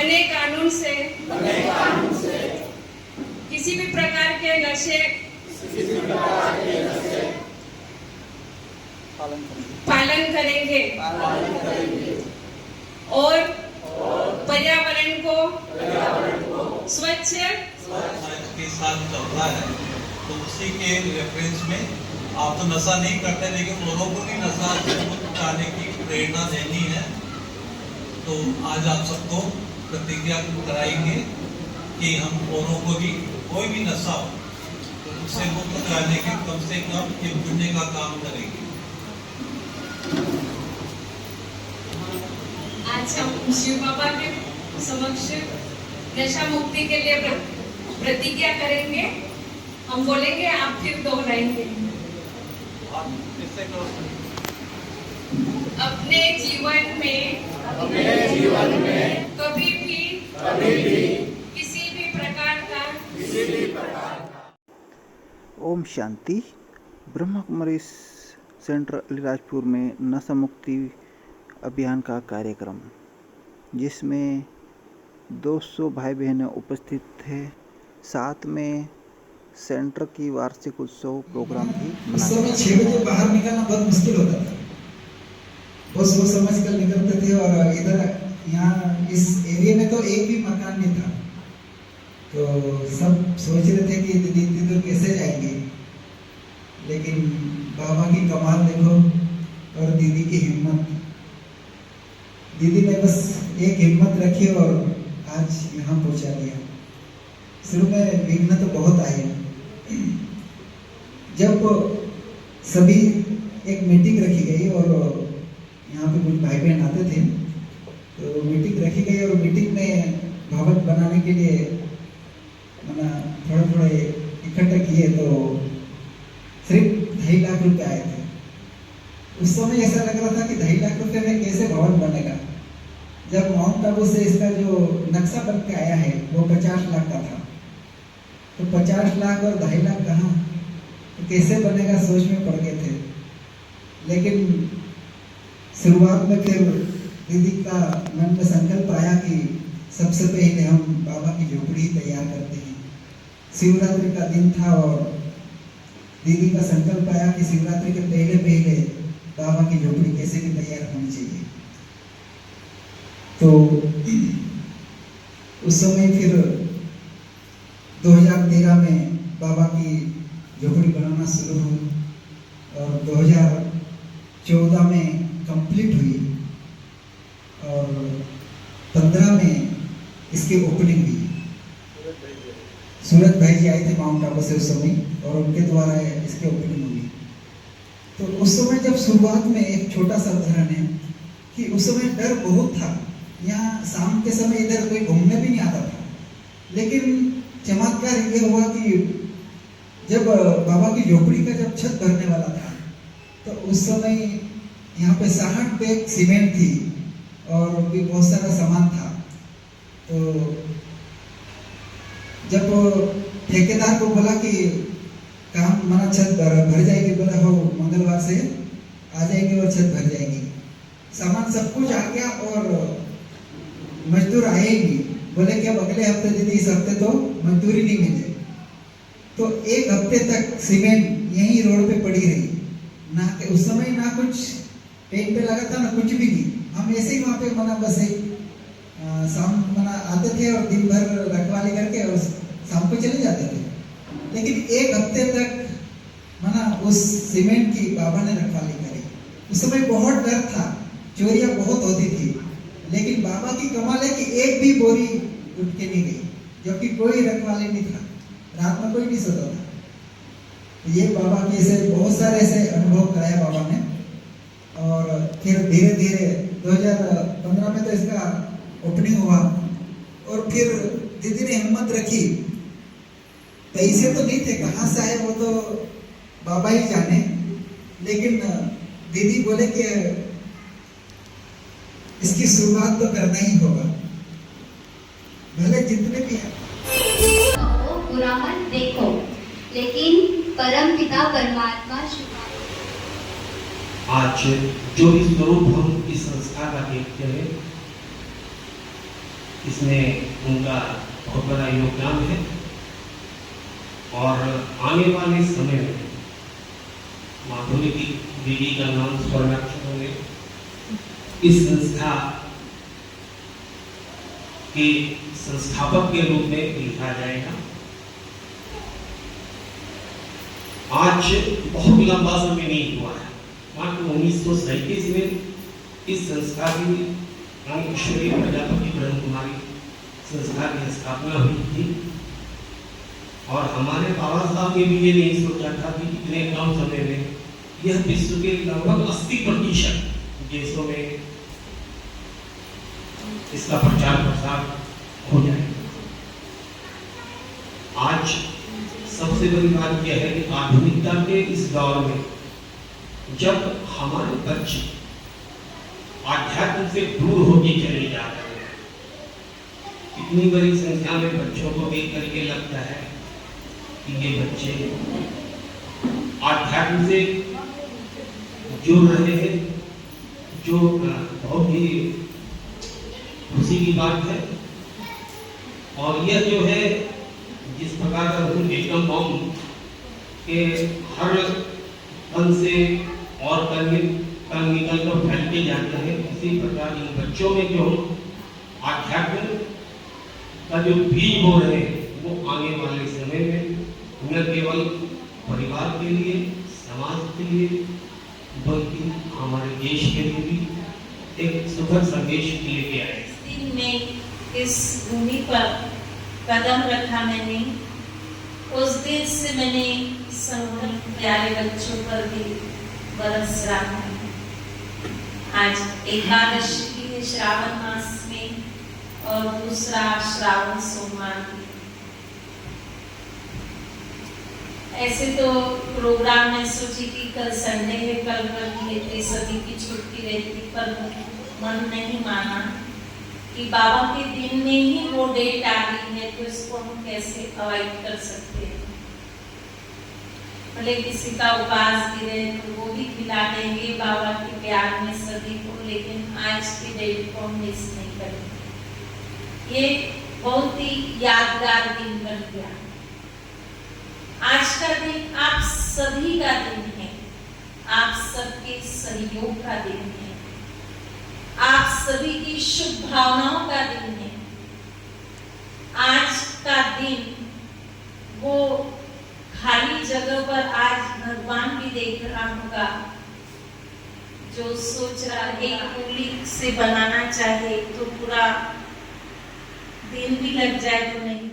बने कानून से किसी भी प्रकार के नशे पालन करेंगे और पर्यावरण को स्वच्छ के साथ चल रहा है, तो उसी के रेफरेंस में आप तो नशा नहीं करते, लेकिन लोगों को भी नशा से बचाने की प्रेरणा देनी है। तो आज आप सबको प्रतिज्ञा कराएंगे कि हम औरों को भी कोई भी नशा हो तो उससे मुक्त कराने के कम से कम ये पुण्य का काम करेंगे। आज हम शिव बाबा के समक्ष नशा मुक्ति के लिए प्रतिज्ञा करेंगे। हम बोलेंगे, आप फिर दोहराएंगे। अपने जीवन में कभी भी किसी भी प्रकार का ओम शांति। ब्रह्मा कुमारी सेंटर अलीराजपुर में नशा मुक्ति अभियान का कार्यक्रम, जिसमें 200 भाई बहनें उपस्थित थे। साथ में सेंटर की वार्षिक उत्सव प्रोग्राम भी उस समय 6 बजे बाहर निकलना बहुत मुश्किल होता था। बहुत सोच समझ कर निकलते थे और इधर यहाँ इस एरिया में तो एक भी मकान नहीं था, तो सब सोच रहे थे कि दीदी तो कैसे जाएंगे, लेकिन बाबा की कमाल देखो और दीदी की हिम्मत। दीदी ने बस एक हिम्मत रखी और आज यहाँ पहुँचा दिया। शुरू में विघ्न तो बहुत आए। जब सभी एक मीटिंग रखी गई और यहाँ पे कुछ भाई बहन आते थे, तो मीटिंग रखी गई और मीटिंग में भवन बनाने के लिए मना थोड़े इकट्ठा किए, तो सिर्फ 2.5 लाख रुपए आए थे। उस समय ऐसा लग रहा था कि 2.5 लाख रुपए में कैसे भवन बनेगा। जब माउंट आबू से इसका जो नक्शा बन के आया है वो 50 लाख का था, तो 50 लाख और 2.5 लाख कहाँ, तो कैसे बनेगा सोच में पड़ गए थे। लेकिन शुरुआत में फिर दीदी का मन में संकल्प आया कि सबसे पहले हम बाबा की झोपड़ी तैयार करते हैं। शिवरात्रि का दिन था और दीदी का संकल्प आया कि शिवरात्रि के पहले बाबा की झोपड़ी कैसे भी तैयार होनी चाहिए। तो उस समय फिर 2013 में बाबा की झोपड़ी बनाना शुरू हुई और 2014 में कंप्लीट हुई और 15 में इसकी ओपनिंग हुई। सूरज भाई जी आए थे माउंट आबू से उस समय और उनके द्वारा इसकी ओपनिंग हुई। तो उस समय जब शुरुआत में एक छोटा सा उदाहरण है कि उस समय डर बहुत था। यहाँ शाम के समय इधर कोई घूमने भी नहीं आता था, लेकिन चमत्कार ये हुआ कि जब बाबा की झोपड़ी का जब छत भरने वाला था, तो उस समय यहाँ पे 60 बैग सीमेंट थी और भी बहुत सारा सामान था। तो जब ठेकेदार को बोला कि काम मना छत भर जाएगी, बोला हो मंगलवार से आ जाएगी और छत भर जाएगी। सामान सब कुछ आ गया और मजदूर आए ही नहीं। बोले कि अब अगले हफ्ते दीदी, इस हफ्ते तो मजदूरी नहीं मिले। तो 1 हफ्ते तक सीमेंट यहीं रोड पे पड़ी रही। ना उस समय ना कुछ पेन पे लगा था ना कुछ भी नहीं। हम ऐसे ही वहाँ पे मना बस एक शाम मना आते थे और दिन भर रखवाली करके और शाम को चले जाते थे। लेकिन 1 हफ्ते तक मना उस सीमेंट की बाबा ने रखवाली करी। उस समय बहुत डर था, चोरियां बहुत होती थी, लेकिन बाबा की कमाल है कि एक भी बोरी उठ के नहीं गई, जबकि कोई रखवाली नहीं था, रात में कोई नहीं सोता था। ये बाबा के ऐसे बहुत सारे ऐसे अनुभव कराया बाबा ने। और फिर धीरे धीरे 2015 में तो इसका ओपनिंग हुआ और फिर दीदी ने हिम्मत रखी। पैसे तो नहीं थे, कहाँ से आए वो तो बाबा ही जाने, लेकिन दीदी बोले कि इसकी शुरुआत तो करना ही होगा, भले जितने भी हैं। बुरा मत देखो, लेकिन परम पिता परमात्मा आज जो भी स्वरूप हम इस संस्था का देखते हैं, इसमें उनका बहुत बड़ा योगदान है और आने वाले समय में माधुरी दीदी का नाम स्वर्णाक्षर होंगे। इस संस्था के संस्थापक के रूप में लिखा जाएगा। आज बहुत लंबा समय नहीं हुआ है, मात्र 1937 में इस संस्था की ईश्वरी प्रजापति ब्रह्म कुमारी संस्था की स्थापना हुई थी और हमारे बाबा साहब ने भी ये नहीं सोचा था कि इतने कम समय में यह विश्व के लगभग 80% देशों में इसका प्रचार प्रसार हो जाए। आज सबसे बड़ी बात यह है कि आधुनिकता के इस दौर में जब हमारे बच्चे आध्यात्म से दूर होके चले जा रहे हैं, इतनी बड़ी संख्या में बच्चों को देख करके लगता है कि ये बच्चे आध्यात्म से जुड़ रहे हैं, जो बहुत ही खुशी की बात है। और यह जो है जिस प्रकार का एकम बम के हर कण से और कण निकल कर फैलते जाते हैं, इसी प्रकार इन बच्चों में जो आध्यात्म का जो बीज बो रहे हैं वो आने वाले समय में न केवल परिवार के लिए, समाज के लिए, बल्कि हमारे देश के लिए भी एक सुखद संदेश लेके आए। इस दिन में इस भूमि पर कदम रखा मैंने, उस दिन से मैंने संकल्प प्यारे बच्चों पर भी बरस रहा है। आज एकादशी की है श्रावण मास में और दूसरा श्रावण सोमवार की। ऐसे तो प्रोग्राम में सोची कि कल संडे है, कल कर लेते, सभी की छुट्टी रहती, पर मन नहीं माना कि बाबा के दिन में ही वो डेट आ गई है, तो इसको हम कैसे अवॉइड कर सकते हैं। भले किसी का उपवास गिरे तो वो भी खिला देंगे बाबा के प्यार में सभी को, लेकिन आज की डेट को हम मिस नहीं करेंगे। ये बहुत ही यादगार दिन बन गया। आज का दिन आप सभी का दिन है, आप सबके सहयोग का दिन है, आप सभी की शुभ भावनाओं का दिन है। आज का दिन वो खाली जगह पर आज भगवान भी देख रहा होगा, जो सोच रहा है एक उंगली से बनाना चाहे तो पूरा दिन भी लग जाए तो नहीं